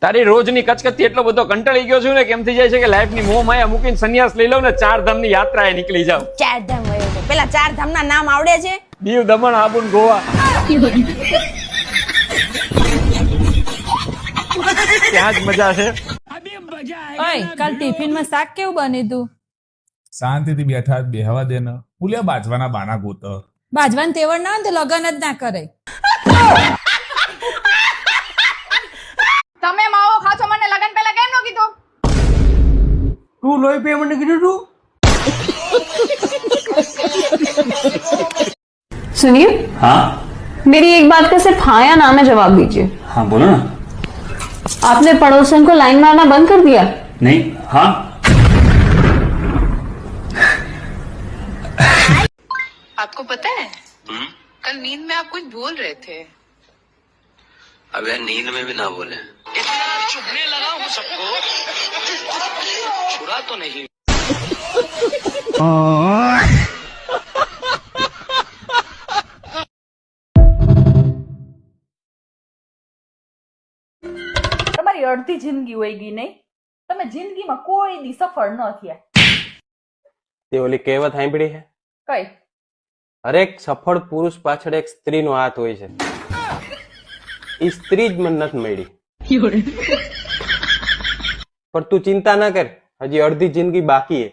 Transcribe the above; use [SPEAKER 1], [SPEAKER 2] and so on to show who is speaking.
[SPEAKER 1] તારી રોજની કચકચથી એટલો બધો કંટાળી ગયો છું ને કેમ થઈ જાય છે કે લાઈફની મોહ માયા મૂકીને સંન્યાસ લઈ લઉં ને 4 ધામની યાત્રાએ નીકળી જાઉં.
[SPEAKER 2] 4 ધામ વયો છે. પેલા 4 ધામના નામ આવડે છે?
[SPEAKER 1] દીવ, દમણ, આબુ ને ગોવા. ત્યાં જ મજા છે.
[SPEAKER 3] ઓય કાલ ટિફિનમાં શાક કેવું બન્યું તું?
[SPEAKER 4] શાંતિથી બેહવા દે ને. ભૂલ્યા બાજવાના બાના ગોત.
[SPEAKER 3] બાજવાન તેવડ ના હોય ને તો લગન જ ના કરે.
[SPEAKER 5] તમે માવો ખાશો મને લગન પહેલા કેમ ન કીધું?
[SPEAKER 6] તું લોહી પે મને કીધું તું.
[SPEAKER 7] सुनिए
[SPEAKER 8] हाँ
[SPEAKER 7] मेरी एक बात का सिर्फ हाँ या ना में जवाब दीजिए.
[SPEAKER 8] हाँ बोलो ना.
[SPEAKER 7] आपने पड़ोसन को लाइन मारना बंद कर दिया?
[SPEAKER 8] नहीं. हाँ
[SPEAKER 9] आपको पता है कल नींद में आप कुछ बोल रहे थे.
[SPEAKER 10] अब यार नींद में भी ना बोले. इतना चुभने लगा हूँ सबको, छुरा तो नहीं.
[SPEAKER 3] તમારી અડધી જિંદગી વહી ગઈ નહીં? તમે જિંદગીમાં કોઈ દી સફળ ન થયા.
[SPEAKER 11] તે ઓલી કહેવત સાંભળી છે?
[SPEAKER 3] કઈ?
[SPEAKER 11] હરેક સફળ પુરુષ પાછળ એક સ્ત્રીનો હાથ હોય છે. એ સ્ત્રી જ મને નથી મળી. પણ તું ચિંતા ના કર, હજી અડધી જિંદગી બાકી છે.